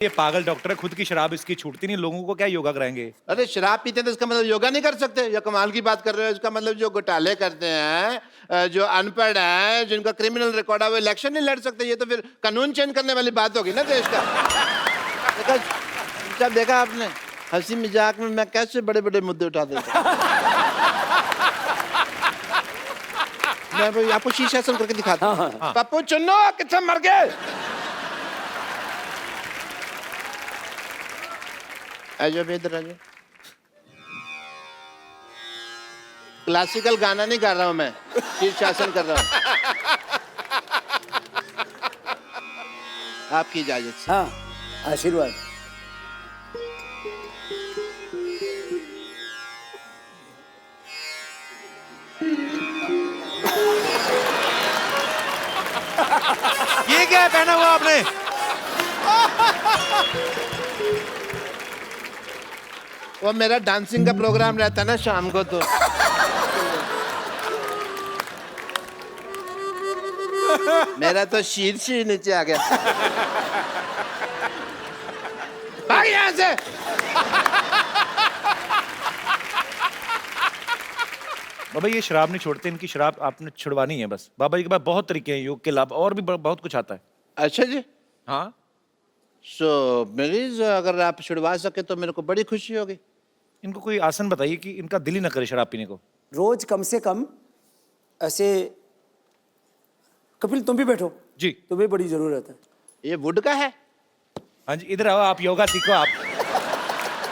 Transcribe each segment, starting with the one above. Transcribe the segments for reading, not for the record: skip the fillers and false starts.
ये पागल डॉक्टर है, खुद की शराब इसकी छूटती नहीं, लोगों को क्या योगा कराएंगे? अरे शराब पीते हैं तो इसका मतलब योगा नहीं कर सकते? या कमाल की बात कर रहे हो? इसका मतलब जो घोटाले करते हैं, जो अनपढ़ हैं, जिनका क्रिमिनल रिकॉर्ड है, वो इलेक्शन नहीं लड़ सकते। ये तो फिर कानून चेंज करने वाली बात होगी ना देश का। जब देखा आपने हंसी मजाक में मैं कैसे बड़े बड़े मुद्दे उठा देता। मैं भाई आपको शीर्षासन करके दिखाता हूँ। पप्पू चुन्नो कितना मर गए। आजो इधर आजो। क्लासिकल गाना नहीं गा रहा हूं मैं, शीर्षासन कर रहा हूं। आपकी इजाजत से। हाँ, आशीर्वाद। ये क्या है पहना हुआ आपने? वो मेरा डांसिंग का प्रोग्राम रहता है ना शाम को, तो मेरा तो शीर्ष ही नीचे आ गया। भाग यहाँ से। बाबा ये शराब नहीं छोड़ते, इनकी शराब आपने छुड़वानी है बस। बाबा जी के पास बहुत तरीके हैं योग के लाभ, और भी बहुत कुछ आता है। अच्छा जी। हाँ मेरी अगर आप छुड़वा सके तो मेरे को बड़ी खुशी होगी। इनको कोई आसन बताइए कि इनका दिल ही ना करे शराब पीने को। रोज कम से कम ऐसे। कपिल तुम भी बैठो जी। तुम्हें बड़ी जरूरत है। ये वुड का है? हाँ जी, इधर आओ, आप योगा सीखो। आप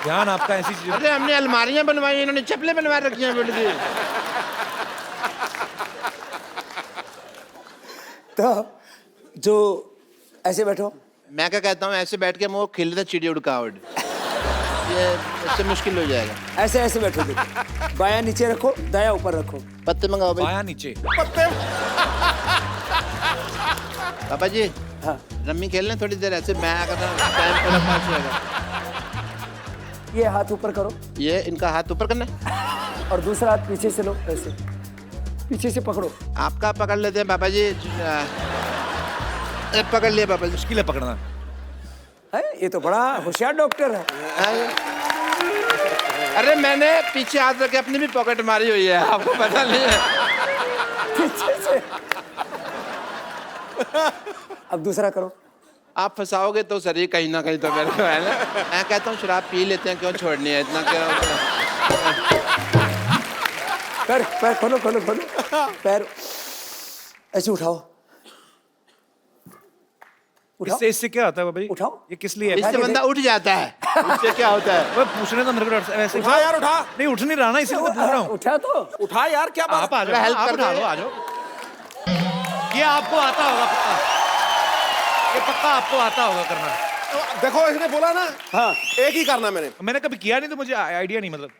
ध्यान आपका ऐसी चीज। अरे हमने अलमारियां बनवाई, इन्होंने चप्पलें बनवा रखी हैं वुड की। तो जो ऐसे बैठो। मैं क्या कहता हूँ, ऐसे बैठ के मुँह खिलता चिड़ी उड़का उड़, ये इससे मुश्किल हो जाएगा। ऐसे ऐसे बैठो, देखो बायां नीचे रखो, दाया ऊपर रखो। पत्ते मंगाओ भाई। बायां नीचे। पापा जी हाँ, रम्मी खेल लें थोड़ी देर, ऐसे मैं करना टाइम थोड़ा पास होगा। ये हाथ ऊपर करो ये इनका हाथ ऊपर करना है। और दूसरा हाथ पीछे से लो, ऐसे पीछे से पकड़ो। आपका पकड़ लेते हैं पापा जी। पकड़ लिया पापा जी। मुश्किल है पकड़ना। है ये तो बड़ा होशियार डॉक्टर है। अरे मैंने पीछे हाथ रख के अपनी भी पॉकेट मारी हुई है, आपको पता नहीं है। पीछे से। अब दूसरा करो। आप फंसाओगे तो सर, कहीं ना कहीं तो मेरे को है ना। मैं कहता हूँ शराब पी लेते हैं, क्यों छोड़नी है इतना, क्या पैर पैर खोलो खोलो खोलो, पैर ऐसे उठाओ। उठाओ। इससे क्या होता है बाबा जी? उठाओ। ये किस लिए है? इससे बंदा उठ जाता है। इससे क्या होता है? वो पूछने तो मेरे को वैसे उठा यार, उठा। नहीं, उठ नहीं रहा ना, इसलिए तो पूछ रहा हूँ। उठा तो उठा यार, क्या बात। आप आ जाओ, हेल्प आप कर उठा लो, दो। आ जाओ। ये आपको आता होगा पक्का, ये पक्का आपको आता होगा करना। देखो इसने बोला ना, हाँ एक ही करना मैंने। मैंने कभी किया नहीं तो मुझे आइडिया नहीं, मतलब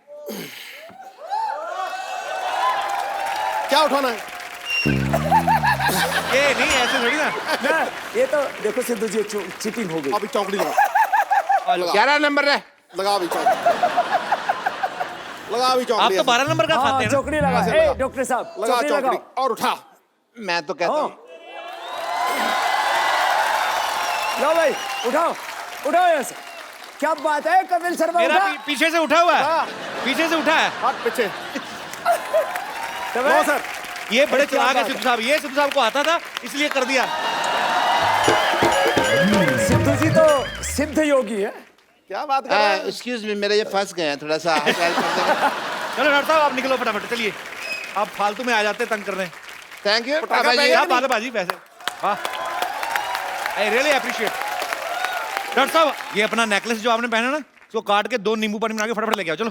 क्या उठाना है? ये नहीं ऐसे थोड़ी ना। ना, ये तो देखो सिद्धू जी चीटिंग हो गई। अभी चौकड़ी लगा। 11 नंबर है। लगा अभी चौकड़ी। लगा अभी आप चौकड़ी। तो 12 नंबर का हाँ, खाते हैं ना? चौकड़ी लगा। ऐसे ए, लगा। डॉक्टर साहब लगा चौकड़ी चौकड़ी लगाओ। और उठा। मैं तो कहता हूँ लो भाई, उठाओ उठाओ यहाँ से। क्या बात है कपिल शर्मा, मेरा उठा। पीछे से उठा हुआ है, पीछे से उठा है। हाथ पीछे। तो नो भाई, सर। ये बड़े क्या चलाक है बात सिद्धू साहब, ये सिद्धू साहब को आता था इसलिए कर दिया। सिद्धू जी तो सिद्ध योगी है। क्या बात कर रहे हैं? एक्सक्यूज मी, मेरे ये फंस गए हैं थोड़ा सा। आप help कर देंगे? चलो डॉक्टर साहब आप निकलो फटाफट, चलिए। आप फालतू में आ जाते तंग करने। थैंक यू पटाखा पापा जी। क्या बात है बाजी, पैसे वाह, आई रियली अप्रिशिएट। डॉक्टर साहब ये अपना नेकलेस जो आपने पहना ना, इसको काट के 2 नींबू पानी बना के फटाफट लेके आओ, चलो।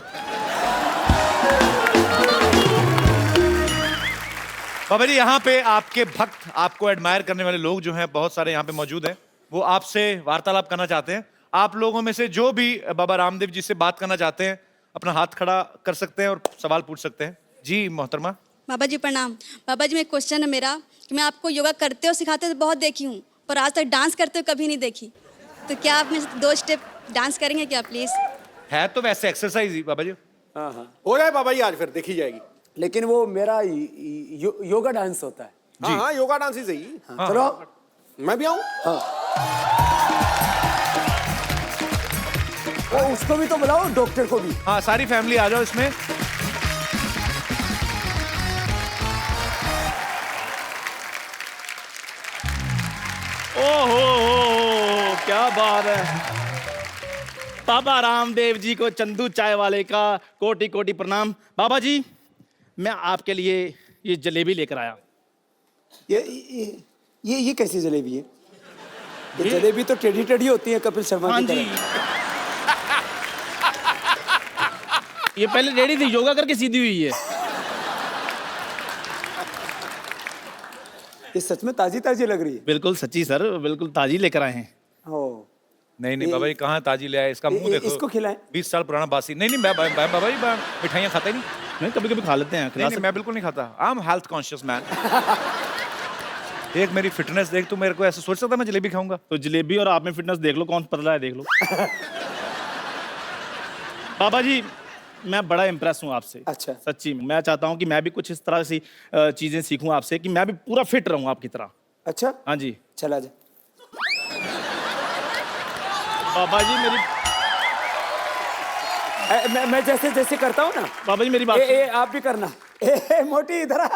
बाबा जी यहाँ पे आपके भक्त, आपको एडमायर करने वाले लोग जो हैं बहुत सारे यहाँ पे मौजूद हैं, वो आपसे वार्तालाप करना चाहते हैं। आप लोगों में से जो भी बाबा रामदेव जी से बात करना चाहते हैं, अपना हाथ खड़ा कर सकते हैं और सवाल पूछ सकते हैं। जी मोहतरमा। बाबा जी प्रणाम। बाबा जी में क्वेश्चन है मेरा कि मैं आपको योगा करते और सिखाते तो बहुत देखी हूँ, पर आज तक डांस करते हुए कभी नहीं देखी। तो क्या आप मेरे से 2 स्टेप डांस करेंगे क्या प्लीज? है तो वैसे एक्सरसाइज ही बाबा जी। हाँ हाँ, हो जाए बाबा जी आज, फिर देखी जाएगी। लेकिन वो मेरा योगा डांस होता है। हाँ हाँ, योगा डांस ही सही। हाँ, चलो मैं भी आऊं। हाँ उसको भी तो बुलाओ, डॉक्टर को भी। हाँ सारी फैमिली आ जाओ इसमें। ओहो क्या बात है। बाबा रामदेव जी को चंदू चाय वाले का कोटि कोटि प्रणाम। बाबा जी मैं आपके लिए ये जलेबी लेकर आया। ये कैसी जलेबी है? ये जलेबी तो टेढ़ी टेढ़ी होती है कपिल शर्मा हाँ की जी। तरह। ये पहले रेडी थी, योगा करके सीधी हुई है। ये सच में ताजी ताजी लग रही है। बिल्कुल सच्ची सर, बिल्कुल ताजी लेकर आए हैं। ओ, नहीं बाबा जी कहाँ ताजी ले आए, इसका मुंह देखो। इसको खिलाएं। 20 साल पुराना बासी। नहीं बाबा जी मिठाइयाँ खाता ही नहीं। नहीं कभी कभी खा लेते हैं। नहीं मैं बिल्कुल नहीं खाता। I am health conscious man. देख मेरी फिटनेस देख, तू मेरे को ऐसे सोच सकता मैं जलेबी खाऊंगा? तो जलेबी और आप में फिटनेस देख लो, कौन पतला है देख लो। बाबा जी मैं बड़ा इम्प्रेस हूँ आपसे। अच्छा। सच्ची में मैं चाहता हूँ कि मैं भी कुछ इस तरह सी चीजें सीखूं आपसे, कि मैं भी पूरा फिट रहूं आपकी तरह। अच्छा हाँ जी। चला जा। बाबा जी मेरी मैं जैसे जैसे करता हूँ ना। बाबा जी मेरी बात आप भी करना। मोटी इधर आ।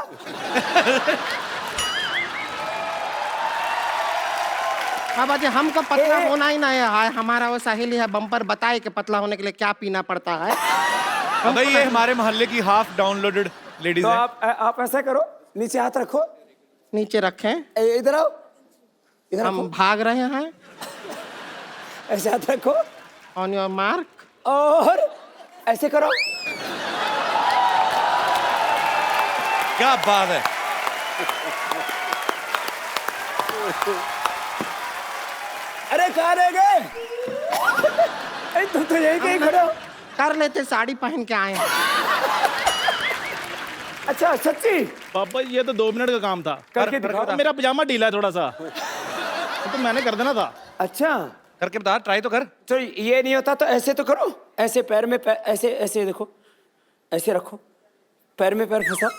बाबा जी हमको पतला होना ही नहीं है, हमारा वो सहेली है बम्पर बताए कि पतला होने के लिए क्या पीना पड़ता है। भाई ये हमारे मोहल्ले की हाफ डाउनलोडेड लेडीज तो है। आप ऐसा करो, नीचे हाथ रखो। नीचे रखें। इधर आओ, इधर हम रखो। भाग रहे हैं। ऐसे हाथ रखो ऑन योर मार्क। और ऐसे करो। क्या बात है। अरे कहाँ रह गए? तुम तो यही कहीं खड़े हो। कर लेते, साड़ी पहन के आए हैं। अच्छा सच्ची? बाबा जी ये तो 2 मिनट का काम था। करके दिखाओ। मेरा पजामा ढीला है थोड़ा सा, तो मैंने कर देना था। अच्छा करके बता, ट्राई तो कर। तो ये नहीं होता तो ऐसे तो करो। ऐसे पैर में ऐसे ऐसे देखो, ऐसे रखो, पैर में पैर फंसा,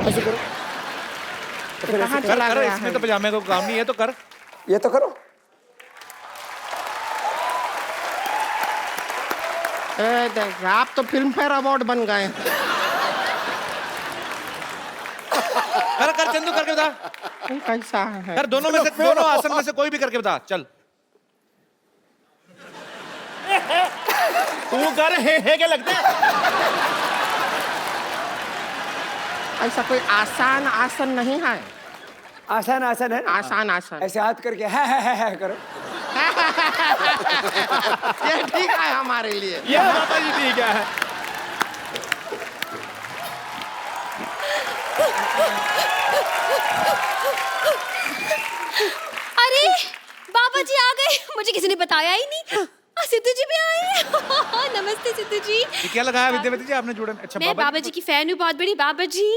ऐसे करो। तो फिर ऐसे कहाँ कर चला कर, गया इसमें है? तो पजामे का काम नहीं है, तो कर। ये तो करो। देख, आप तो फिल्म फेयर अवार्ड बन गए। कर कर चंदू करके बता। कैसा है? कर दोनों में से, दोनों आसन में से कोई भी करके बता। चल तू कर, हे क्या लगता है? ऐसा कोई आसान आसन नहीं है। आसान आसान है ना? आसान आसन। ऐसे हाथ करके है करो। ये ठीक है हमारे लिए। ये बाबा जी ठीक है। अरे बाबा जी आ गए, मुझे किसी ने बताया ही नहीं। सिद्धू जी भी आए हैं। नमस्ते सिद्धू जी। ये क्या लगाया विद्यावती जी आपने जुड़न? अच्छा मैं बाबा जी की फैन हूँ बहुत बड़ी। बाबा जी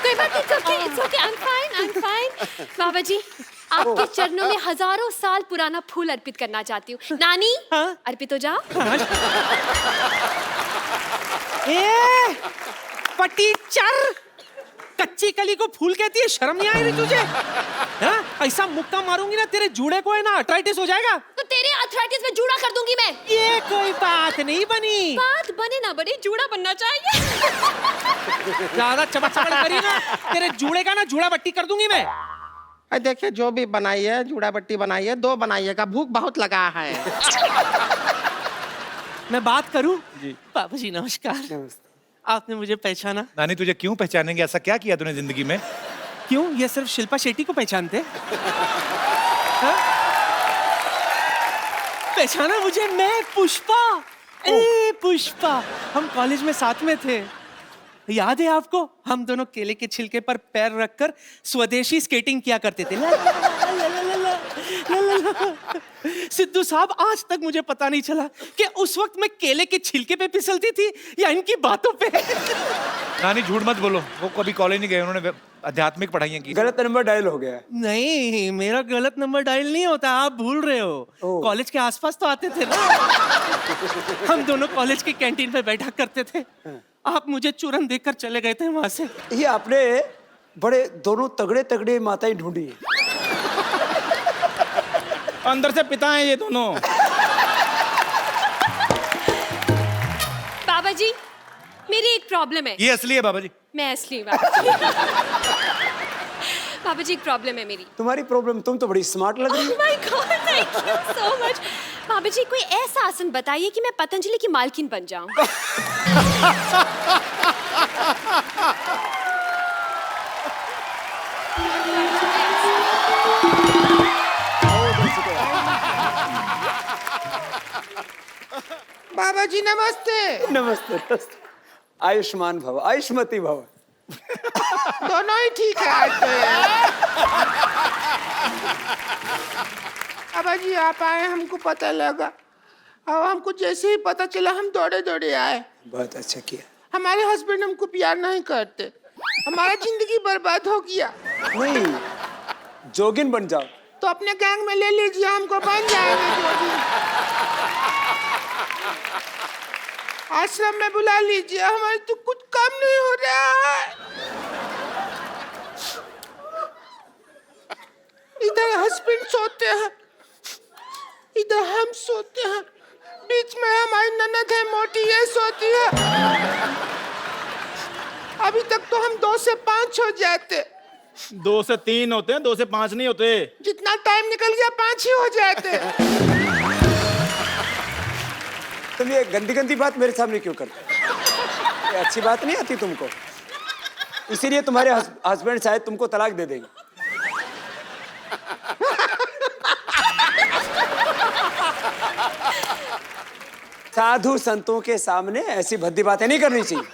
कोई बात नहीं, it's okay, I'm fine. बाबा जी आपके चरणों में हजारों साल पुराना फूल अर्पित करना चाहती हूँ। नानी अर्पित हो जाओ। ए पटीचर, कच्ची कली को फूल कहती है, शर्म नहीं आई रही तुझे? हाँ? ऐसा मुक्का मारूंगी ना तेरे जूड़े को, है ना अर्थराइटिस हो जाएगा। तो तेरे अर्थराइटिस में जूड़ा कर दूंगी मैं। ये कोई बात नहीं बनी। बात बने ना बने, जूड़ा बनना चाहिए। ज्यादा चमक करी ना, तेरे जूड़े का ना जूड़ा बट्टी कर दूंगी मैं। देखिए जो भी बनाइए, जूड़ा बट्टी बनाइए, 2 बनाइएगा, भूख बहुत लगा है। मैं बात करूं? जी बाबा जी नमस्कार। आपने मुझे पहचाना? नानी तुझे क्यों पहचानेंगे? ऐसा क्या किया तूने जिंदगी में? क्यों, ये सिर्फ शिल्पा शेट्टी को पहचानते? हाँ? पहचाना मुझे? मैं पुष्पा। ए पुष्पा, हम कॉलेज में साथ में थे, याद है आपको? हम दोनों केले के छिलके पर पैर रखकर स्वदेशी स्केटिंग किया करते थे। ला, ला, ला, ला, ला, ला, ला, ला, ला। सिद्धू साहब आज तक मुझे पता नहीं चला कि उस वक्त मैं केले के छिलके पे फिसलती थी या इनकी बातों पे। नानी झूठ मत बोलो, वो कभी कॉलेज नहीं गए, उन्होंने आध्यात्मिक पढ़ाइयाँ की। गलत नंबर डायल हो गया। नहीं, मेरा गलत नंबर डायल नहीं होता, आप भूल रहे हो। कॉलेज के आसपास तो आते थे ना। हम दोनों कॉलेज की कैंटीन पे बैठा करते थे। आप मुझे चूरन देकर चले गए थे वहां से। ये आपने बड़े दोनों तगड़े तगड़े माताएं ढूंढी है। अंदर से पिता हैं ये दोनों। बाबा जी, मेरी एक प्रॉब्लम है। ये असली है बाबा जी। मैं असली हूँ बाबा जी। बाबा जी, एक प्रॉब्लम है मेरी। तुम्हारी प्रॉब्लम, तुम तो बड़ी स्मार्ट लग रही हो। Oh my God, thank you so much. बाबा जी, कोई ऐसा आसन बताइए कि मैं पतंजलि की मालकिन बन जाऊं। बाबा जी नमस्ते। नमस्ते नमस्ते। आयुष्मान भव, आयुष्मती भव। दोनों ही ठीक है आज तो यार। बाबा जी आप आए, हमको पता लगा और हमको जैसे ही पता चला हम दौड़े दौड़े आए। बहुत अच्छा किया। हमारे हस्बैंड हमको प्यार नहीं करते, हमारा जिंदगी बर्बाद हो गया। नहीं, जोगिन बन जाओ। तो अपने गैंग में ले लीजिए, हमको बन जाएंगे जोगी। आश्रम में बुला लीजिए, हमारे तो कुछ कम नहीं हो रहा है। इधर हस्बैंड सोते हैं, इधर हम सोते हैं, बीच में हमारी ननद है मोटी, ये सोती है। अभी तक तो हम 2 से 5 हो जाते। 2 से 3 होते हैं, 2 से 5 नहीं होते। जितना टाइम निकल गया 5 ही हो जाते। तुम ये गंदी गंदी बात मेरे सामने क्यों करते? ये अच्छी बात नहीं आती तुमको, इसीलिए तुम्हारे हस्बैंड शायद तुमको तलाक दे देंगे। साधु संतों के सामने ऐसी भद्दी बातें नहीं करनी चाहिए।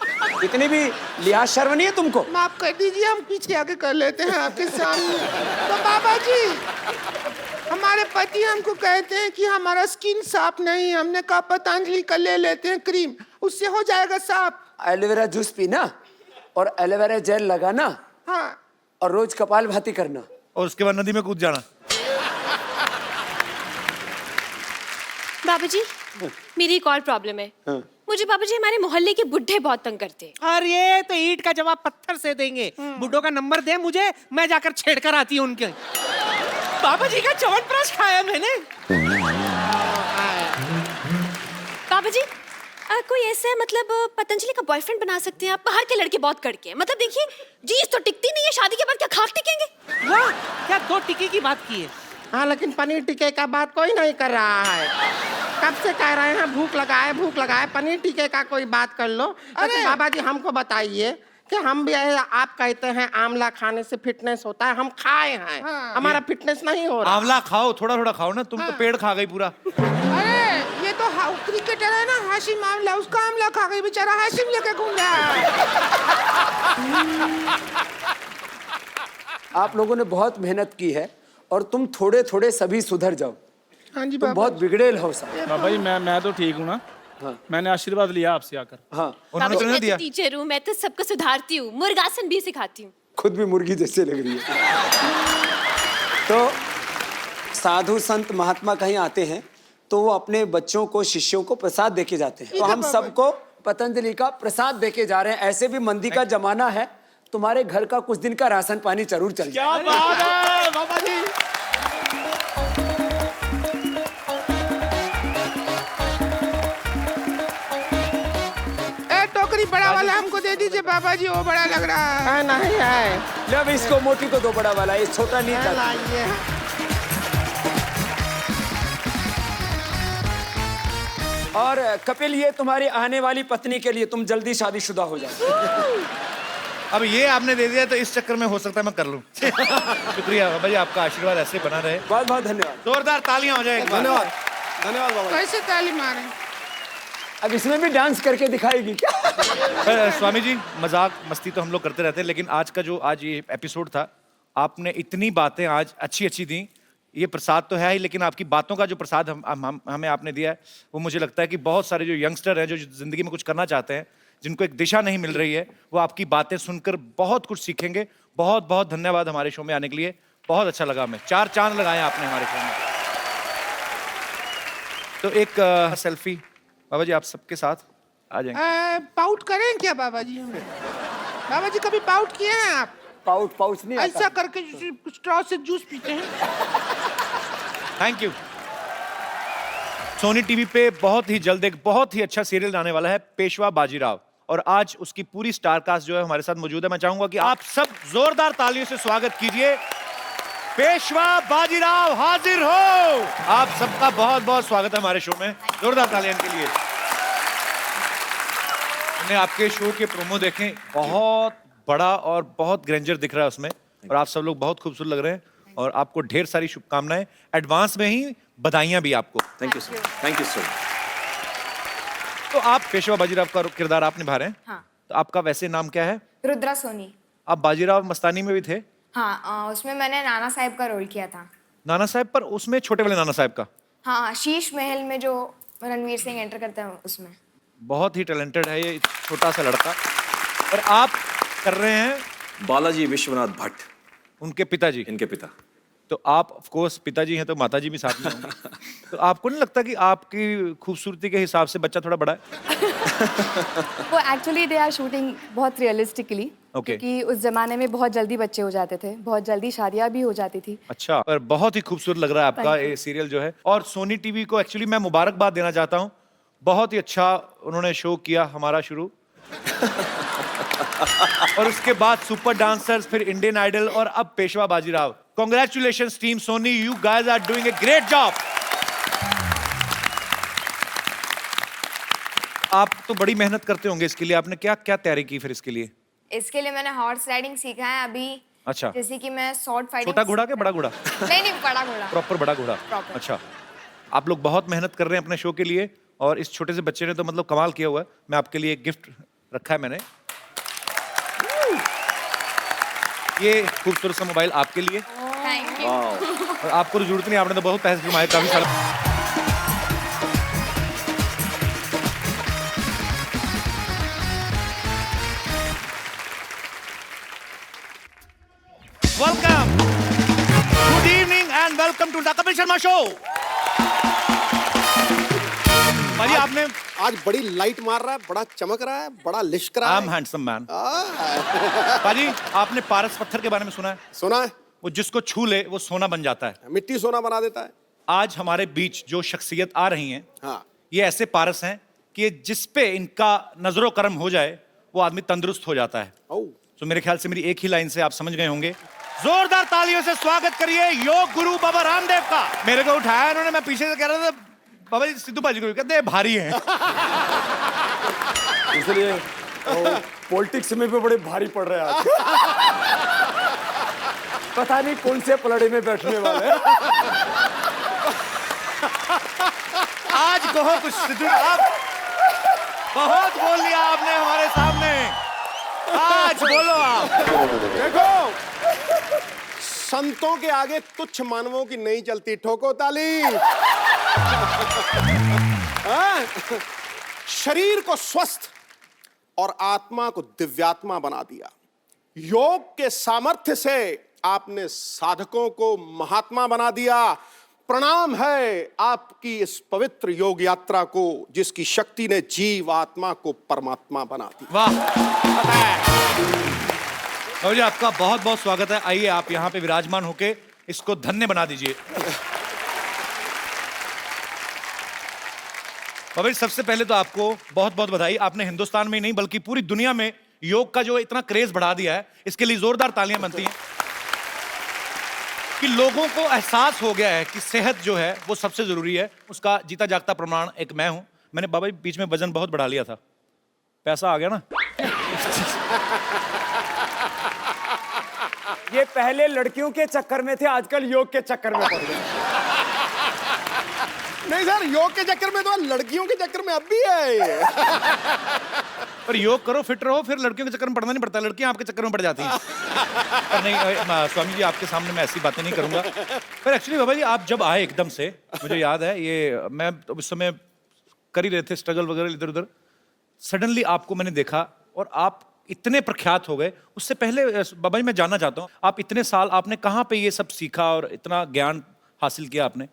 इतनी भी लिहाज शर्म नहीं है तुमको? माफ कर दीजिए, हम पीछे आके कर लेते हैं आपके सामने। तो बाबा जी, हमारे पति हमको कहते हैं कि हमारा स्किन साफ नहीं है। हमने कहा पतंजलि का ले लेते हैं क्रीम, उससे हो जाएगा साफ। एलोवेरा जूस पीना और एलोवेरा जेल लगाना, हाँ, और रोज कपाल भाती करना, और उसके बाद नदी में कूद जाना। बाबा जी, मेरी एक और प्रॉब्लम है। मुझे बाबा जी हमारे मोहल्ले के बुढ़े बहुत तंग करते हैं। और ये तो ईंट का जवाब पत्थर से देंगे। बुड्ढों का नंबर दे मुझे, मैं जाकर छेड़कर आती हूँ उनके। बाबा जी का च्यवनप्राश खाया मैंने। बाबा जी, कोई ऐसा मतलब पतंजलि का बॉयफ्रेंड बना सकते हैं आप? बाहर के लड़के बहुत कड़के हैं। मतलब देखिए, जीस तो टिकती नहीं है, शादी के बाद क्या खाक टिकेंगे? वाह, क्या 2 टिक्की की बात की है। हाँ, लेकिन पनीर टिक्के का बात कोई नहीं कर रहा है। कब से कह रहे हैं भूख लगा है, पनीर टिक्के का कोई बात कर लो। अरे बाबा जी, हमको बताइए कि हम भी आप कहते हैं आंवला खाने से फिटनेस होता है, हम खाए हैं। हाँ, हमारा फिटनेस नहीं हो रहा। आंवला खाओ, थोड़ा थोड़ा खाओ ना, तुम तो पेड़ खा गई पूरा। अरे ये तो क्रिकेटर है ना, हाशिम आंवला, उसका आंवला खा गई बेचारा, हाशिम लेके घूम रहा है। आप लोगों ने बहुत मेहनत की है और तुम थोड़े थोड़े सभी सुधर जाओ। हाँ जी तुम बहुत बिगड़ेल हो सब। बाबा जी, मैं तो ठीक हूँ ना। हाँ। मैंने आशीर्वाद लिया आपसे आकर। हाँ, उन्होंने बाबा तो जी, नहीं मैं दिया। तो टीचर हूँ, मैं तो सबको सुधारती हूँ, मुर्गासन भी सिखाती हूँ। खुद भी मुर्गी जैसे लग रही है। तो साधु संत महात्मा कहीं आते हैं तो वो अपने बच्चों को, शिष्यों को प्रसाद देके जाते हैं। तो हम सबको पतंजलि का प्रसाद देके जा रहे हैं। ऐसे भी मंदी का जमाना है, तुम्हारे घर का कुछ दिन का राशन पानी जरूर चल जाए। क्या बात है बाबा जी। टोकरी बड़ा वाला हमको दे दीजिए बाबा जी, वो बड़ा लग रहा है। नहीं है। लब इसको मोटी को दो बड़ा वाला, ये छोटा नहीं था। लाइए। और कपिल, ये तुम्हारी आने वाली पत्नी के लिए, तुम जल्दी शादीशुदा हो जाओ। अब ये आपने दे दिया तो इस चक्कर में हो सकता है मैं कर लूं। शुक्रिया बाबा जी, आपका आशीर्वाद ऐसे बना रहे। बहुत बहुत धन्यवाद। जोरदार तालियां हो जाए एक बार। धन्यवाद धन्यवाद बाबा। कैसे ताली मारे? अब इसमें भी डांस करके दिखाएगी क्या? स्वामी जी, मजाक मस्ती तो हम लोग करते रहते हैं, लेकिन आज ये एपिसोड था, आपने इतनी बातें आज अच्छी अच्छी दी। ये प्रसाद तो है ही, लेकिन आपकी बातों का जो प्रसाद हमें आपने दिया है, वो मुझे लगता है कि बहुत सारे जो यंगस्टर हैं, जो जिंदगी में कुछ करना चाहते हैं, जिनको एक दिशा नहीं मिल रही है, वो आपकी बातें सुनकर बहुत कुछ सीखेंगे। बहुत बहुत धन्यवाद हमारे शो में आने के लिए, बहुत अच्छा लगा हमें। 4 चांद लगाए आपने हमारे शो में। तो एक सेल्फी बाबा जी आप सबके साथ आ जाएंगे। पाउट करें क्या बाबा जी? हमें बाबा जी कभी पाउट किए हैं आप? पाउच नहीं आता। ऐसा करके स्ट्रॉ से जूस पीते हैं। Thank you. सोनी टीवी पे बहुत ही जल्द एक बहुत ही अच्छा सीरियल आने वाला है, पेशवा बाजीराव, और आज उसकी पूरी स्टार कास्ट जो है हमारे साथ मौजूद है। मैं चाहूंगा कि आप सब जोरदार तालियों से स्वागत कीजिए। पेशवा बाजीराव हाजिर हो। आप सबका बहुत बहुत स्वागत है हमारे शो में, जोरदार तालियां इनके लिए। मैंने आपके शो के प्रोमो देखे, बहुत बड़ा और बहुत ग्रेंजर दिख रहा है उसमें, और आप सब लोग बहुत खूबसूरत लग रहे हैं, और आपको ढेर सारी शुभकामनाएं, एडवांस में ही बधाइयां भी आपको। Thank you sir, thank you sir. तो आप पेशवा बाजीराव का किरदार आप निभा रहे हैं। हाँ। तो आपका वैसे नाम क्या है? रुद्रा सोनी। आप बाजीराव मस्तानी में भी थे? हाँ, उसमें मैंने नाना साहब का रोल किया था। नाना साहब, पर उसमें छोटे वाले नाना साहब का? हाँ, शीश महल में जो रणवीर सिंह एंटर करते हैं उसमें। बहुत ही टैलेंटेड है ये छोटा सा लड़का। और आप कर रहे हैं बालाजी विश्वनाथ भट्ट, उनके पिताजी। इनके पिता। तो आप ऑफ कोर्स पिताजी हैं तो माताजी भी साथ में होंगे। तो आपको नहीं लगता कि आपकी खूबसूरती के हिसाब से बच्चा थोड़ा बड़ा है? वो एक्चुअली दे आर शूटिंग बहुत रियलिस्टिकली, Okay. क्योंकि उस जमाने में बहुत जल्दी बच्चे हो जाते थे, बहुत जल्दी शादियां भी हो जाती थी। अच्छा, पर बहुत ही खूबसूरत लग रहा है आपका ये सीरियल जो है। और सोनी टीवी को एक्चुअली मैं मुबारकबाद देना चाहता हूँ, बहुत ही अच्छा उन्होंने शो किया हमारा शुरू। और उसके बाद सुपर डांसर्स, फिर इंडियन आइडल, और अब Peshwa Bajirao. Congratulations team Sony, you guys are doing a great job. आप तो बड़ी मेहनत करते होंगे इसके लिए, आपने क्या क्या तैयारी की फिर इसके लिए? इसके लिए मैंने हॉर्स राइडिंग सीखा है अभी। अच्छा। जैसे कि मैं शॉर्ट फाइटिंग। छोटा घोड़ा के बड़ा घोड़ा? नहीं, बड़ा घोड़ा। प्रॉपर बड़ा घोड़ा। Proper. अच्छा, आप लोग बहुत मेहनत कर रहे हैं अपने शो के लिए, और इस छोटे से बच्चे ने तो मतलब कमाल किया हुआ है। मैं आपके लिए एक गिफ्ट रखा है मैंने, ये खूबसूरत सा मोबाइल आपके लिए। Thank you. और आपको तो जरूरत नहीं, आपने तो बहुत पैसे कमाए काफी सारे। Welcome, good evening and welcome to the Kapil Sharma show. भाई आपने आज बड़ी लाइट मार रहा है, बड़ा चमक रहा है, बड़ा लिश्क रहा आई एम हैंडसम मैन। भाजी आपने पारस पत्थर के बारे में सुना है? सुना है, वो जिसको छू ले वो सोना बन जाता है। मिट्टी सोना बना देता है। आज हमारे बीच जो शख्सियत आ रही हैं, हाँ, ये ऐसे पारस हैं कि जिस पे इनका नजरो करम हो जाए वो आदमी तंदुरुस्त हो जाता है। ओ, तो मेरे ख्याल से मेरी एक ही लाइन से आप समझ गए होंगे। जोरदार तालियों से स्वागत करिए योग गुरु बाबा रामदेव का। मेरे को उठाया उन्होंने, मैं पीछे से कह रहा था बाबा जी सिद्धू बाजी को, कहते भारी हैं। इसलिए पॉलिटिक्स में भी बड़े भारी पड़ रहे हैं आज। पता नहीं कौन से पलड़े में बैठने वाले हैं। आज कहो कुछ सिद्धू, आप बहुत बोल लिया आपने हमारे सामने, आज बोलो आप। देखो, संतों के आगे तुच्छ मानवों की नहीं चलती, ठोको ताली। हाँ? शरीर को स्वस्थ और आत्मा को दिव्यात्मा बना दिया। योग के सामर्थ्य से आपने साधकों को महात्मा बना दिया। प्रणाम है आपकी इस पवित्र योग यात्रा को, जिसकी शक्ति ने जीव आत्मा को परमात्मा बना दिया। वाह बाबू जी, आपका बहुत बहुत स्वागत है। आइए आप यहाँ पे विराजमान होके इसको धन्य बना दीजिए। बाबू जी, सबसे पहले तो आपको बहुत बहुत बधाई। आपने हिंदुस्तान में ही नहीं बल्कि पूरी दुनिया में योग का जो इतना क्रेज बढ़ा दिया है, इसके लिए जोरदार तालियां बनती हैं। कि लोगों को एहसास हो गया है कि सेहत जो है वो सबसे जरूरी है। उसका जीता जागता प्रमाण एक मैं हूं। मैंने बाबा जी बीच में वजन बहुत बढ़ा लिया था, पैसा आ गया ना। ये पहले लड़कियों के चक्कर में थे, आजकल योग के चक्कर में पड़ गए। नहीं सर, योग के चक्कर में तो लड़कियों के चक्कर में अब भी है ये। पर योग करो, फिट रहो, फिर लड़कियों के चक्कर में पड़ना नहीं पड़ता, लड़कियां आपके चक्कर में पड़ जाती हैं। पर नहीं स्वामी जी, आपके सामने मैं ऐसी बातें नहीं करूंगा। पर एक्चुअली बाबा जी, आप जब आए एकदम से, मुझे याद है ये, मैं तो उस समय कर ही रहे थे स्ट्रगल वगैरह इधर उधर, सडनली आपको मैंने देखा और आप इतने प्रख्यात हो गए। उससे पहले बाबा जी मैं जानना चाहता हूँ, आप इतने साल आपने कहाँ पे ये सब सीखा और इतना ज्ञान हासिल किया आपने?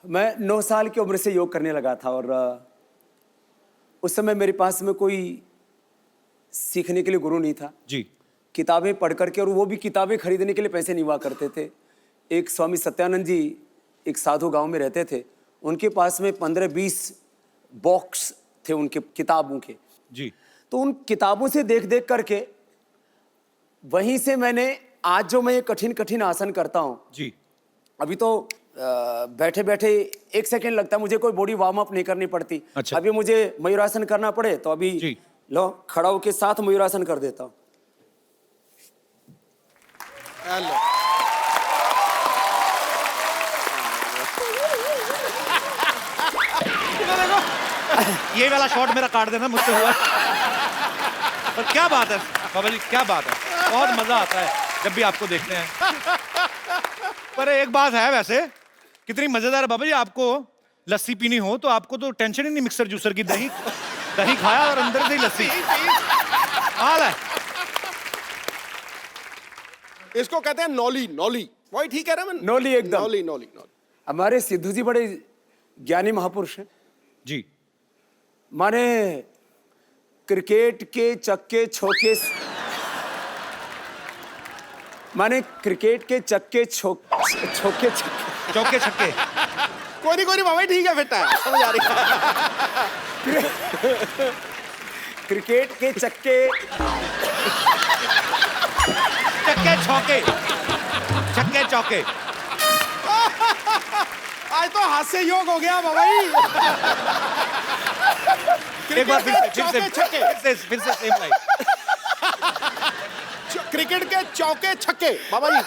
मैं 9 साल की उम्र से योग करने लगा था, और उस समय मेरे पास में कोई सीखने के लिए गुरु नहीं था जी। किताबें पढ़ करके, और वो भी किताबें खरीदने के लिए पैसे नहीं हुआ करते थे। एक स्वामी सत्यानंद जी एक साधु गांव में रहते थे, उनके पास में 15-20 बॉक्स थे उनके किताबों के। जी। तो उन किताबों से देख देख करके वहीं से मैंने आज जो मैं ये कठिन कठिन आसन करता हूँ, जी। अभी तो बैठे बैठे 1 सेकेंड लगता है, मुझे कोई बॉडी वार्म अप नहीं करनी पड़ती। अच्छा। अभी मुझे मयूरासन करना पड़े तो अभी जी। लो खड़ा होके साथ मयूरासन कर देता हूँ। हेलो। ये वाला शॉट मेरा काट देना, मुझसे हुआ। पर क्या बात है बाबा जी, क्या बात है, बहुत मजा आता है जब भी आपको देखते हैं। पर एक बात है वैसे, कितनी मजेदार है बाबा जी, आपको लस्सी पीनी हो तो आपको तो टेंशन ही नहीं मिक्सर जूसर की। दही दही खाया और अंदर से ही लस्सी। हाल है। इसको कहते हैं नौली। नौली वही ठीक है रमन? नौली एकदम। नौली नौली नौली। हमारे सिद्धू जी बड़े ज्ञानी महापुरुष हैं। जी। माने क्रिकेट के चक्के छोके, माने क्रिकेट के चक्के छोके छक्के, चौके छक्के। कोई नहीं बाबा, ठीक है बेटा, समझ आ रही। क्रिकेट के चक्के चक्के छक्के, छक्के चौके। आज तो हास्य योग हो गया बाबा जी। एक बार चौके छक्के। फिर से सेम लाइन। क्रिकेट के चौके छक्के बाबा जी।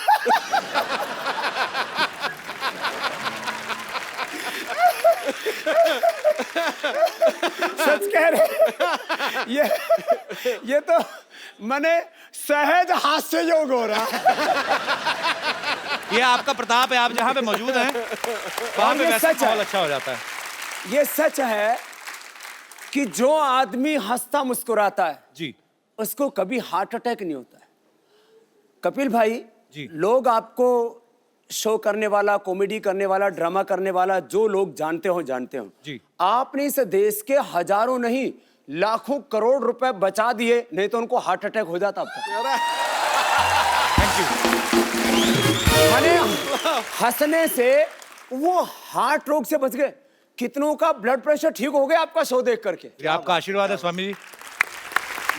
सच कह रहे। ये तो मैंने सहज हास्य योग हो रहा। ये आपका प्रताप है, आप जहाँ पे मौजूद हैं वहाँ पे ये वैसे सच है। माहौल अच्छा हो जाता है। ये सच है कि जो आदमी हंसता मुस्कुराता है जी। उसको कभी हार्ट अटैक नहीं होता है। कपिल भाई जी। लोग आपको शो करने वाला, कॉमेडी करने वाला, ड्रामा करने वाला, जो लोग जानते हो जी। आपने इस देश के हजारों नहीं लाखों करोड़ रुपए बचा दिए, नहीं तो उनको हार्ट अटैक हो जाता अब तक। Thank you. माने हंसने से वो हार्ट रोग से बच गए। कितनों का ब्लड प्रेशर ठीक हो गया आपका शो देख करके। ये आपका आशीर्वाद है स्वामी जी।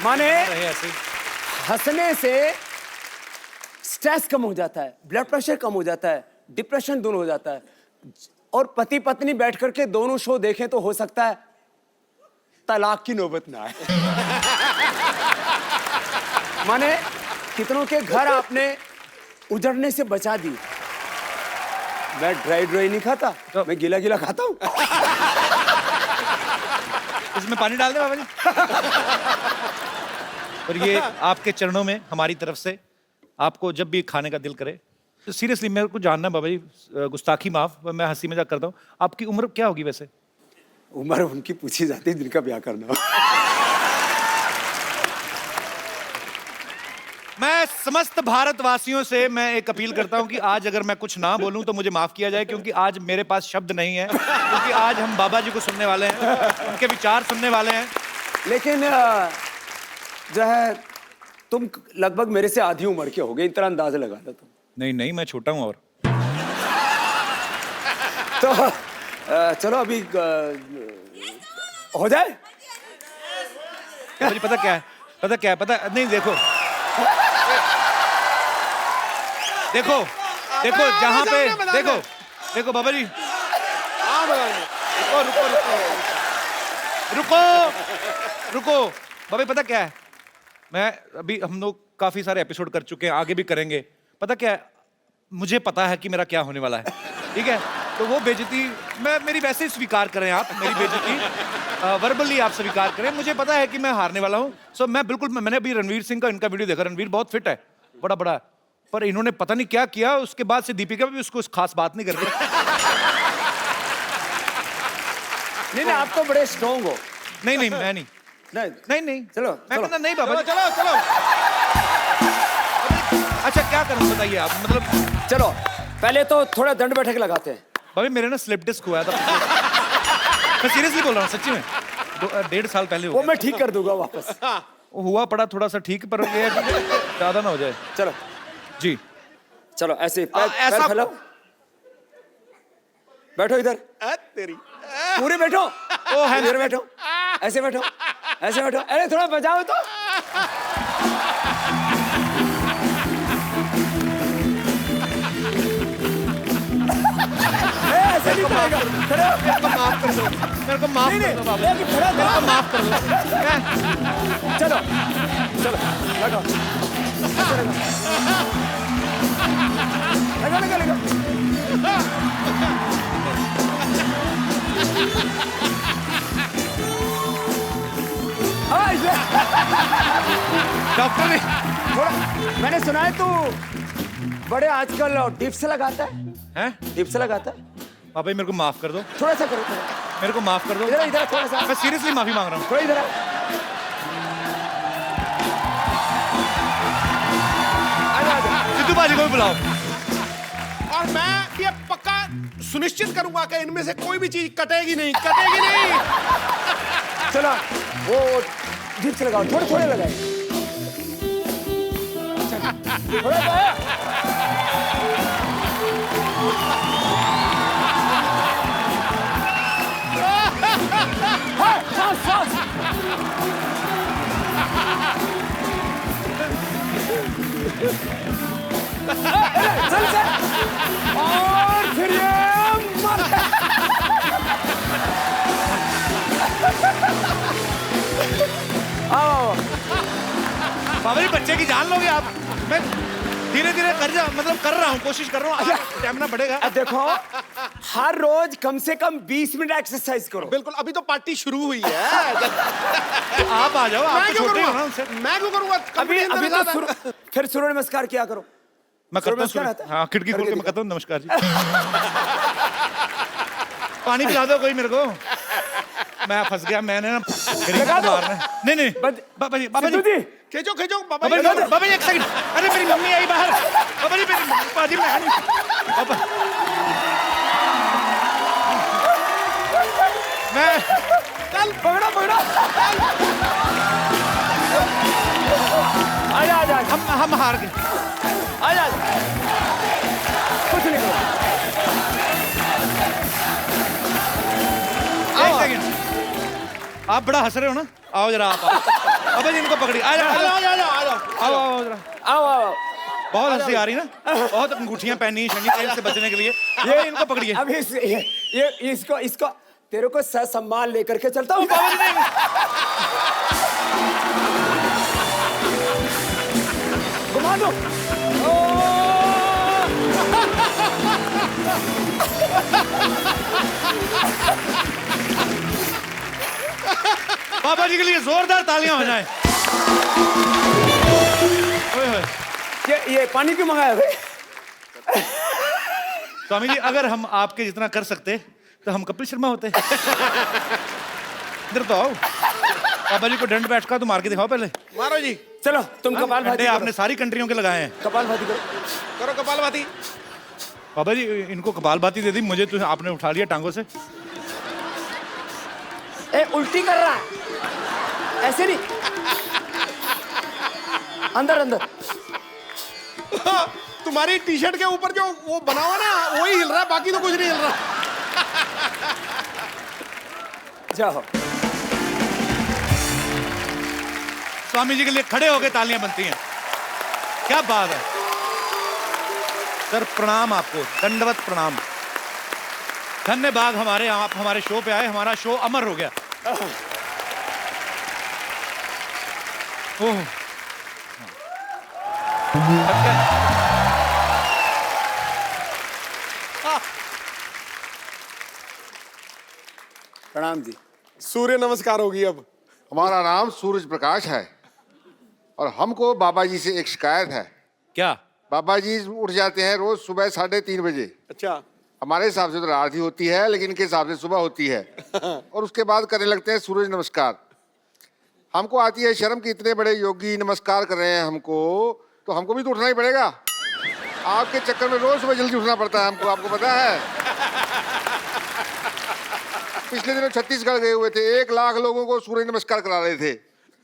माने रहे ऐसे ही। हंसने से स्ट्रेस कम हो जाता है, ब्लड प्रेशर कम हो जाता है, डिप्रेशन दूर हो जाता है। और पति पत्नी बैठ करके दोनों शो देखें तो हो सकता है तलाक की नौबत ना आए। माने कितनों के घर आपने उजड़ने से बचा दी। मैं ड्राई नहीं खाता, मैं गीला गीला खाता हूं। इसमें पानी डाल दे बाबा जी। और ये आपके चरणों में हमारी तरफ से, आपको जब भी खाने का दिल करे तो सीरियसली मेरे को जानना बाबा जी, गुस्ताखी माफ, मैं हंसी मजाक करता हूँ, आपकी उम्र क्या होगी वैसे? उम्र उनकी पूछी जाती है जिनका ब्याह करना हो। मैं समस्त भारतवासियों से मैं एक अपील करता हूं कि आज अगर मैं कुछ ना बोलूं तो मुझे माफ किया जाए, क्योंकि आज मेरे पास शब्द नहीं है, क्योंकि आज हम बाबा जी को सुनने वाले हैं, उनके विचार सुनने वाले हैं। लेकिन जो है तुम लगभग मेरे से आधी उम्र के हो गए, इतना अंदाजा लगा लो तुम। नहीं नहीं, मैं छोटा हूं। और तो चलो अभी हो जाए। मुझे पता क्या है, पता नहीं, देखो जहां पे देखो बाबा जी, रुको बाबा, पता क्या है, मैं अभी, हम लोग काफी सारे एपिसोड कर चुके हैं, आगे भी करेंगे। पता क्या है, मुझे पता है कि मेरा क्या होने वाला है, ठीक है? तो वो बेइज्जती मेरी वैसे ही स्वीकार करें आप, मेरी बेइज्जती वर्बली आप स्वीकार करें। मुझे पता है कि मैं हारने वाला हूँ। सो मैं बिल्कुल, मैंने अभी रणवीर सिंह का इनका वीडियो देखा, रणवीर बहुत फिट है, बड़ा, पर इन्होंने पता नहीं क्या किया, उसके बाद से दीपिका भी उसको खास बात नहीं कर रही। नहीं आप तो बड़े स्ट्रॉन्ग हो। नहीं मैं नहीं, चलो मैं कहता नहीं बाबा, चलो अच्छा क्या करूं बताइए आप, मतलब चलो पहले तो थोड़ा दंड बैठक लगाते हैं। भाभी मेरे ना स्लिप डिस्क हुआ था। मैं सीरियसली बोल रहा हूँ, सच्ची में 1.5 साल पहले वो मैं ठीक कर दूंगा वापस। वो हुआ पड़ा थोड़ा सा ठीक, पर ये है कि ज्यादा ना हो जाए। चलो जी चलो ऐसे पैर ऐसा फैलाओ। बैठो इधर, तेरी पूरे बैठो। ओ है इधर बैठो, ऐसे बैठो, ऐसे बैठो। अरे थोड़ा बजाओ तो। ऐसे नहीं करेगा। खड़े हो। मेरे को माफ कर दो बाबा, नहीं, खड़ा मेरे को माफ कर दो। चलो चलो लगाओ, लगा लगा लगा। डॉक्टर ने थोड़ा मैंने सुना है तू बड़े आजकल डिप्स लगाता है। हैं? डिप्स लगाता है। बाबा जी मेरे को माफ कर दो, थोड़ा सा करो, थोड़ा मेरे को माफ कर दो। इधर इधर थोड़ा सा, मैं सीरियसली माफी मांग रहा हूँ। थोड़ा इधर आ। सिद्धू बाजी को भी बुलाओ। और मैं ये पक्का सुनिश्चित करूंगा कि इनमें से कोई भी चीज कटेगी नहीं, कटेगी नहीं। चलो वो डिप्स लगाओ, थोड़े थोड़े लगाए। थोड़ा सा। सांस सांस। चल चल। और फिर ये मर। आओ। बाबा जी बच्चे की जान लोगे आप। मैं धीरे धीरे कर रहा हूँ, कोशिश कर रहा हूँ। स्टैमिना बढ़ेगा। अब देखो हर रोज कम से कम 20 मिनट एक्सरसाइज करो। बिल्कुल, अभी तो पार्टी शुरू हुई है। आप आ जाओ, आप मैं तो क्यों छोटे हो ना करूंगा? उनसे। मैं क्यों करूंगा? अभी अभी तो फिर सूर्य नमस्कार किया करो। मैं करता नमस्कार आता हूँ। है? हाँ, खिड़की खोल के करके मैं करता हूँ नमस्कार जी। पानी पिला दो कोई मेरे को। मैं फंस गया, मैंने ना गरीब लगा को दो। मारना है। नहीं बाबा जी सिद्धू जी खींचो खींचो बाबा बाबा जी। जी बाबा जी एक सेकंड। अरे मेरी मम्मी आई बाहर। बाबा जी मेरी बाजी में बाबा मैं चल पकड़ो पकड़ो। आजा आजा हम हार गए। आजा। कुछ नहीं करो। एक सेकंड, आप बड़ा हंस रहे हो ना। आओ जरा आप बाबा जी इनको पकड़िए। आ जाओ आओ जरा। आओ आओ। बहुत हंसी आ रही ना, बहुत अंगूठियां पहनी शनि तेल से बचने के लिए। ये इनको पकड़िए। अब ये इसको तेरे को सम्मान लेकर के चलता हूँ। बाबा जी नहीं। घुमा दो। बाबा जी के लिए जोरदार तालियां हो जाएं। ओए होए। ये पानी क्यों मंगाया भाई? स्वामी जी अगर हम आपके जितना कर सकते तो हम कपिल शर्मा होते। इधर तो आओ। बाबा जी को दंड बैठका तो मार के दिखाओ पहले। मारो जी। चलो तुम कपाल भाती करो। आपने सारी कंट्रियों के लगाए हैं। कपाल भाती करो। करो कपाल भाती। बाबा जी इनको कपाल भाती दे दी, मुझे तो आपने उठा लिया टांगों से। ए उल्टी कर रहा है, ऐसे नहीं, अंदर अंदर। तुम्हारी टी शर्ट के ऊपर जो वो बना हुआ ना वही हिल रहा है, बाकी तो कुछ नहीं हिल रहा। जाओ। स्वामी जी के लिए खड़े होकर तालियां बनती हैं। क्या बात है सर, प्रणाम आपको, दंडवत प्रणाम। धन्यवाद हमारे आप हमारे शो पे आए, हमारा शो अमर हो गया। ओह प्रणाम जी। सूर्य नमस्कार होगी अब। हमारा नाम सूरज प्रकाश है और हमको बाबा जी से एक शिकायत है। क्या? बाबा जी उठ जाते हैं रोज सुबह 3:30 बजे। अच्छा। हमारे हिसाब से तो रात ही होती है, लेकिन इनके हिसाब से सुबह होती है। और उसके बाद करने लगते हैं सूरज नमस्कार। हमको आती है शर्म कि इतने बड़े योगी नमस्कार कर रहे हैं हमको, तो हमको भी तो उठना ही पड़ेगा। आपके चक्कर में रोज सुबह जल्दी उठना पड़ता है हमको, आपको पता है। पिछले दिनों छत्तीसगढ़ गए हुए थे, 1 लाख लोगों को सूर्य नमस्कार करा रहे थे।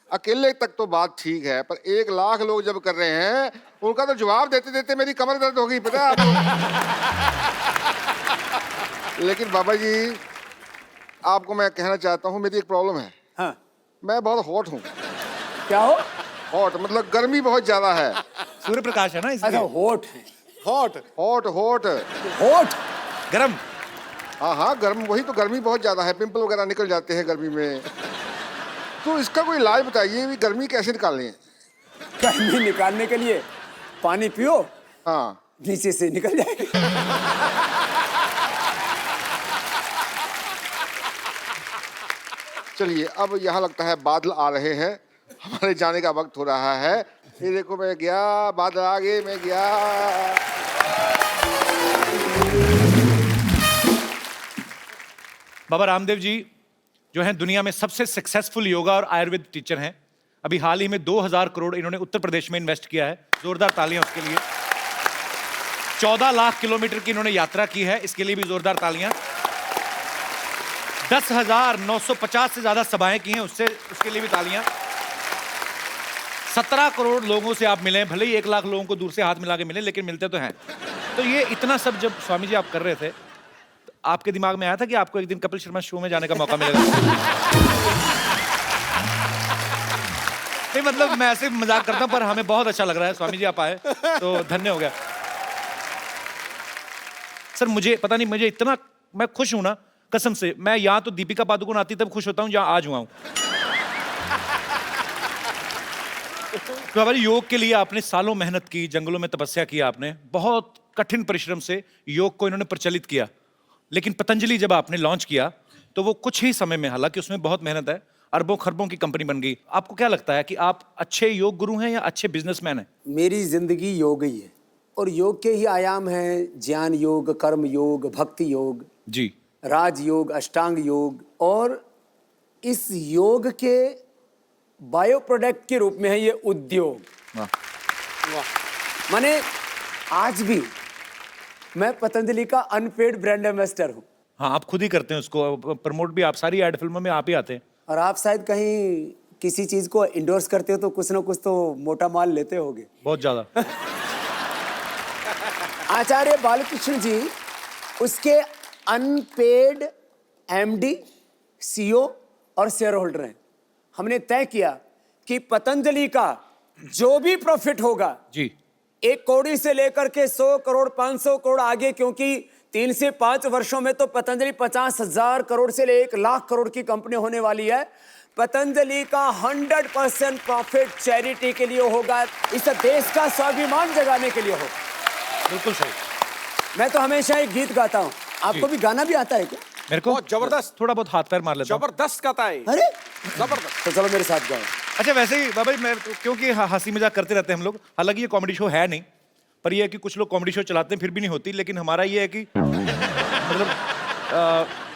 अकेले तक तो बात ठीक है, पर 1 लाख लोग जब कर रहे हैं उनका तो जवाब देते देते मेरी कमर दर्द हो गई, पता है आपको। लेकिन बाबा जी आपको मैं कहना चाहता हूँ मेरी एक प्रॉब्लम है। हाँ, मैं बहुत हॉट हूँ। क्या हो? हॉट मतलब गर्मी बहुत ज्यादा है। सूर्य प्रकाश है ना अच्छा, इसलिए। होठ है। हॉट हॉट हॉट होठ। गरम। हाँ हाँ गर्म, वही तो, गर्मी बहुत ज्यादा है, पिंपल वगैरह निकल जाते हैं गर्मी में। तो इसका कोई इलाज बताइए, भी गर्मी कैसे निकालनी है? गर्मी निकालने के लिए पानी पियो, हाँ नीचे से निकल जाएगी। चलिए, अब यहाँ लगता है बादल आ रहे हैं, हमारे जाने का वक्त हो रहा है। ये देखो मैं गया, बादल आ गए, मैं गया। बाबा रामदेव जी जो हैं दुनिया में सबसे सक्सेसफुल योगा और आयुर्वेद टीचर हैं। अभी हाल ही में 2000 करोड़ इन्होंने उत्तर प्रदेश में इन्वेस्ट किया है। जोरदार तालियां उसके लिए। 14 लाख किलोमीटर की इन्होंने यात्रा की है, इसके लिए भी जोरदार तालियां। 10,950 से ज्यादा सभाएं की हैं, उसके लिए भी तालियां। 17 करोड़ लोगों से आप मिले, भले ही 1 लाख लोगों को दूर से हाथ मिला के मिले, लेकिन मिलते तो हैं। तो ये इतना सब जब स्वामी जी आप कर रहे थे, तो आपके दिमाग में आया था कि आपको एक दिन कपिल शर्मा शो में जाने का मौका मिलेगा? नहीं मतलब मैं ऐसे मजाक करता हूं, पर हमें बहुत अच्छा लग रहा है स्वामी जी आप आए, तो धन्य हो गया। सर मुझे पता नहीं, मुझे इतना मैं खुश हूं ना, कसम से। मैं यहाँ तो दीपिका पादुकोण आती तब खुश होता हूँ जहाँ आज हुआ हूँ। तो हमारे योग के लिए आपने सालों मेहनत की, जंगलों में तपस्या की आपने, बहुत कठिन परिश्रम से योग को इन्होंने प्रचलित किया। लेकिन पतंजलि जब आपने लॉन्च किया तो वो कुछ ही समय में, हालांकि उसमें बहुत मेहनत है, अरबों खरबों की कंपनी बन गई। आपको क्या लगता है कि आप अच्छे योग गुरु हैं या अच्छे बिजनेसमैन हैं? मेरी जिंदगी योग ही है, और योग के ही आयाम हैं ज्ञान योग, कर्म योग, भक्ति योग जी, राज योग, अष्टांग योग, और इस योग के बायो प्रोडक्ट के रूप में है ये उद्योग। माने आज भी मैं पतंजलि का अनपेड ब्रांड एम्बेसडर हूँ। हाँ आप खुद ही करते हैं उसको, प्रमोट भी आप, सारी एड फिल्मों में आप ही आते हैं। और आप शायद कहीं किसी चीज को इंडोर्स करते हो तो कुछ ना कुछ तो मोटा माल लेते होगे। बहुत ज्यादा। आचार्य बालकृष्ण जी उसके अनपेड एमडी, सीईओ और शेयर होल्डर हैं। हमने तय किया कि पतंजलि का जो भी प्रॉफिट होगा जी, 1 करोड़ से लेकर के 100 करोड़ 500 करोड़ आगे, क्योंकि 3 से 5 वर्षों में तो पतंजलि 50,000 करोड़ से 1 लाख करोड़ की कंपनी होने वाली है। पतंजलि का 100% प्रॉफिट चैरिटी के लिए होगा, इस देश का स्वाभिमान जगाने के लिए होगा। बिल्कुल सही। मैं तो हमेशा एक गीत गाता हूँ, आपको भी गाना भी आता है क्या? मेरे को बहुत जबरदस्त, थोड़ा बहुत हाथ पैर मार लेता हूँ। जबरदस्त गाता है। अरे जबरदस्त। तो चलो मेरे साथ गाओ। अच्छा वैसे ही बाबा जी, मैं क्योंकि हंसी मजाक करते रहते हैं हम लोग, हालांकि ये कॉमेडी शो है नहीं, पर ये है कि कुछ लोग कॉमेडी शो चलाते हैं फिर भी नहीं होती, लेकिन हमारा ये है कि मतलब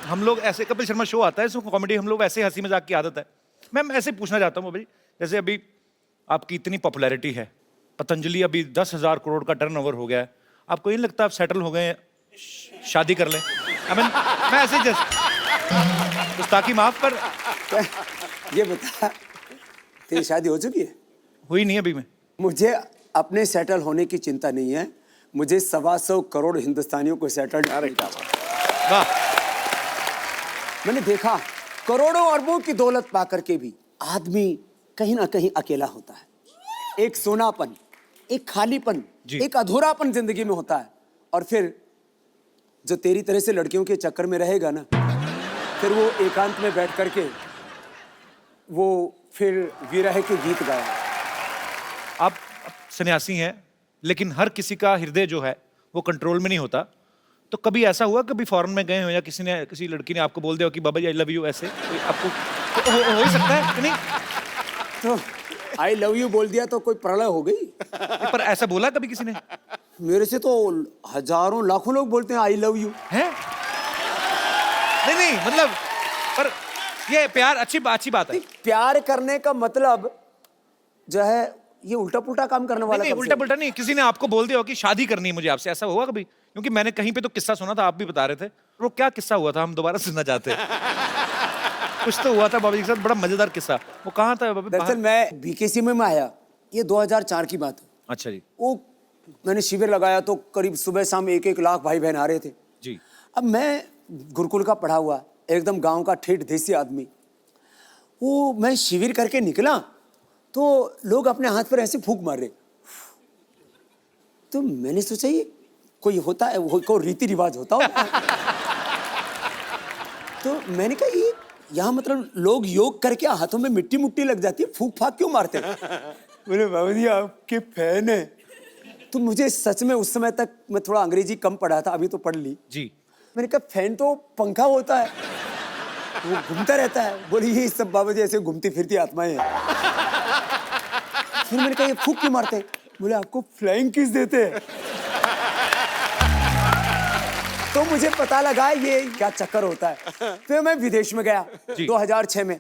हम लोग ऐसे, कपिल शर्मा शो आता है इसमें कॉमेडी, हम लोग ऐसे हंसी मजाक की आदत है। मैं ऐसे पूछना चाहता हूँ बाबा जी, जैसे अभी आपकी इतनी पॉपुलैरिटी है, पतंजलि अभी 10,000 करोड़ का टर्नओवर हो गया है, आपको ये नहीं लगता आप सेटल हो गए हैं, शादी कर लें? I mean, मैं ऐसे जस्ट गुस्ताखी माफ, पर ये बता, तेरी शादी हो चुकी है? हुई नहीं अभी। मैं मुझे अपने सेटल होने की चिंता नहीं है, मुझे 125 करोड़ हिंदुस्तानियों को सेटल। वाह। मैंने देखा करोड़ों अरबों की दौलत पाकर के भी आदमी कहीं ना कहीं अकेला होता है। एक सोनापन, एक खालीपन, एक अधूरापन जिंदगी में होता है। और फिर जो तेरी तरह से लड़कियों के चक्कर में रहेगा ना, फिर वो एकांत में बैठ करके वो फिर विरह के गीत गाए। आप सन्यासी हैं, लेकिन हर किसी का हृदय जो है वो कंट्रोल में नहीं होता। तो कभी ऐसा हुआ, कभी फॉरेन में गए हो या किसी लड़की ने आपको बोल दिया हो कि बाबा जी आई लव यू, ऐसे कोई आपको तो हो ही सकता है कि नहीं? तो आई लव यू बोल दिया तो कोई प्रलय हो गई? पर ऐसा बोला कभी किसी ने? मेरे से तो हजारों लाखों लोग बोलते हैं आई लव यू। हैं? नहीं मतलब, पर ये प्यार अच्छी बात है। प्यार करने का मतलब जो है ये उल्टा पुल्टा काम करने वाला। नहीं उल्टा पुल्टा नहीं, किसी ने आपको बोल दिया हो कि शादी करनी है मुझे आपसे, ऐसा हुआ कभी? क्योंकि मैंने कहीं पे तो किस्सा सुना था, आप भी बता रहे थे, वो क्या किस्सा हुआ था, हम दोबारा सुनना चाहते हैं। कुछ तो हुआ था बाबा जी के साथ, बड़ा मजेदार किस्सा। वो कहाँ था बाबा? दरअसल मैं बीकेसी में आया, ये 2004 की बात है। अच्छा जी। वो मैंने शिविर लगाया तो करीब सुबह शाम 1-1 लाख भाई बहन आ रहे थे जी। अब मैं गुरुकुल का पढ़ा हुआ, एकदम गांव का ठेठ देसी आदमी। वो मैं शिविर करके निकला तो लोग अपने हाथ पर ऐसे फूंक मार रहे। तो मैंने सोचा ये कोई होता है, कोई रीति रिवाज होता होगा। तो मैंने कहा ये यहाँ मतलब लोग योग करके हाथों में मिट्टी मुट्टी लग जाती है, फूंक फाक क्यों मारते हैं? बोले बाबा जी आपके फैन है। तो मुझे सच में उस समय तक मैं थोड़ा अंग्रेजी कम पढ़ा था, अभी तो पढ़ ली जी। मैंने कहा फैन तो पंखा होता है, वो घूमता रहता है। बोली ये सब बाबा जी ऐसे घूमती फिरती आत्माएं हैं। फिर मैंने कहा ये फूंक क्यों मारते हैं? बोले आपको फ्लाइंग किस देते हैं। तो मुझे पता लगा ये क्या चक्कर होता है। फिर मैं विदेश में गया 2006 में,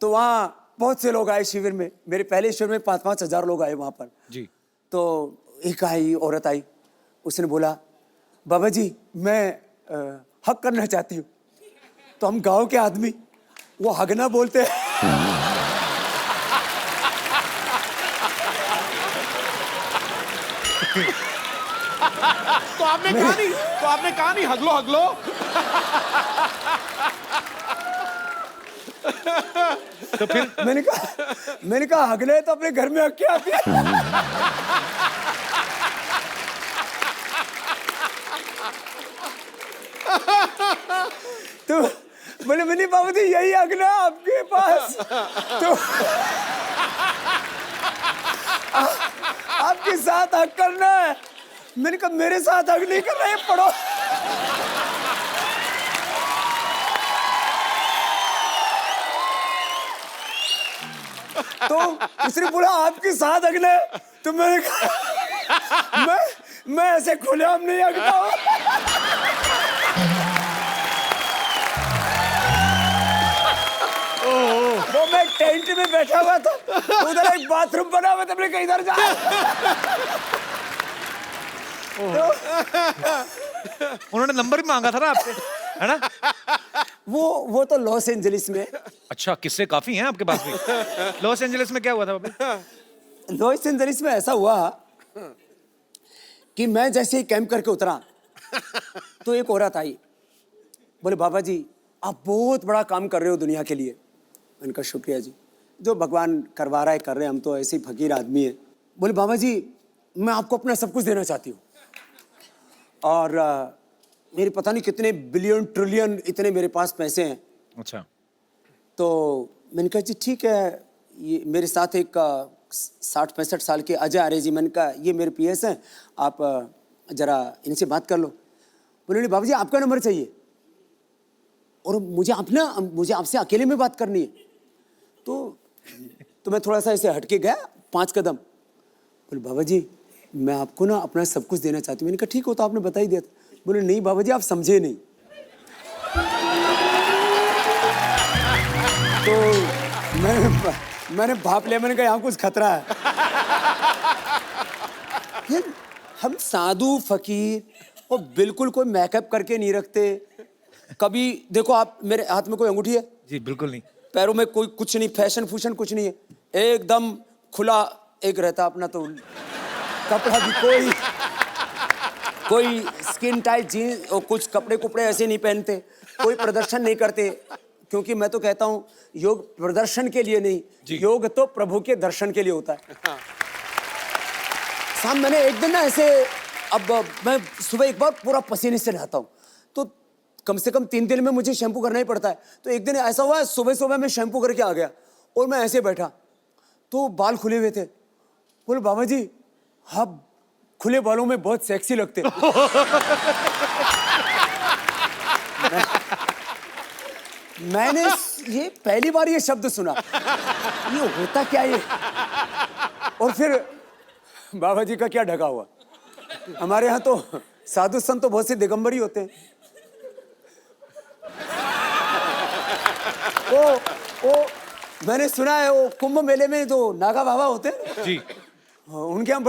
तो वहाँ बहुत से लोग आए शिविर में। मेरे पहले शिविर में 5-5 हजार लोग आए वहाँ पर जी। तो एक औरत आई, उसने बोला बाबा जी मैं हक करना चाहती हूँ। तो हम गांव के आदमी वो हगना बोलते हैं। तो आपने कहा नहीं हगलो हगलो। तो फिर मैंने कहा हगले तो अपने घर में हक के आती है। तो बोले मैंने बाबू जी यही अगला आपके पास। तो आपके साथ हक करना है। मैंने कहा मेरे साथ हक नहीं करना है, पढ़ो। तो उसने बोला आपके साथ हगना है। तो मैंने कहा मैं ऐसे खुलेआम नहीं हगता हूँ। वो मैं टेंट में बैठा हुआ था, उधर एक बाथरूम बना हुआ था, मैंने कहा इधर जा। उन्होंने नंबर भी मांगा था ना आपसे, है ना? वो तो लॉस एंजलिस में। अच्छा, किस्से काफी हैं आपके पास भी। लॉस एंजलिस में क्या हुआ था बाबा? लॉस एंजलिस में ऐसा हुआ कि मैं जैसे ही कैंप करके उतरा तो एक औरत आई, बोले बाबा जी आप बहुत बड़ा काम कर रहे हो दुनिया के लिए। मैंने कहा शुक्रिया जी, जो भगवान करवा रहा है कर रहे हैं, हम तो ऐसे ही फकीर आदमी है। बोले बाबा जी मैं आपको अपना सब कुछ देना चाहती हूँ, और मेरे पता नहीं कितने बिलियन ट्रिलियन इतने मेरे पास पैसे हैं। अच्छा। तो मैंने कहा जी ठीक है। ये मेरे साथ एक 60-65 साल के अजय आर्य जी, मैंने कहा ये मेरे पीएस हैं, आप जरा इनसे बात कर लो। बोले बाबा जी आपका नंबर चाहिए और मुझे आपसे अकेले में बात करनी है। तो मैं थोड़ा सा ऐसे हटके गया 5 कदम। बोले बाबा जी मैं आपको ना अपना सब कुछ देना चाहती हूँ। मैंने कहा ठीक हो तो आपने बता ही दिया था। बोले नहीं बाबा जी आप समझे नहीं। तो मैंने भाप लिया, मैंने कहा यहाँ कुछ खतरा है। फिर हम साधु फकीर और बिल्कुल कोई मेकअप करके नहीं रखते। कभी देखो आप मेरे हाथ में कोई अंगूठी है? जी बिल्कुल नहीं। पैरों में कोई कुछ नहीं, फैशन फूशन कुछ नहीं है, एकदम खुला एक रहता अपना। तो कपड़ा भी कोई स्किन टाइट जीन्स और कुछ कपड़े कुपड़े ऐसे नहीं पहनते, कोई प्रदर्शन नहीं करते। क्योंकि मैं तो कहता हूँ योग प्रदर्शन के लिए नहीं, योग तो प्रभु के दर्शन के लिए होता है। शाम मैंने एक दिन ना ऐसे, अब मैं सुबह एक बार पूरा पसीने से नहाता हूँ, तो कम से कम 3 दिन में मुझे शैम्पू करना ही पड़ता है। तो एक दिन ऐसा हुआ सुबह सुबह मैं शैम्पू करके आ गया और मैं ऐसे बैठा तो बाल खुले हुए थे। बोले बाबा जी आप खुले बालों में बहुत सेक्सी लगते। मैंने ये पहली बार ये शब्द सुना, ये होता क्या ये। और फिर बाबा जी का क्या ढका हुआ। हमारे यहाँ तो साधु संत तो बहुत से दिगंबर ही होते हैं। वो मैंने सुना है वो कुंभ मेले में जो नागा बाबा होते हैं जी, उनके यहाँ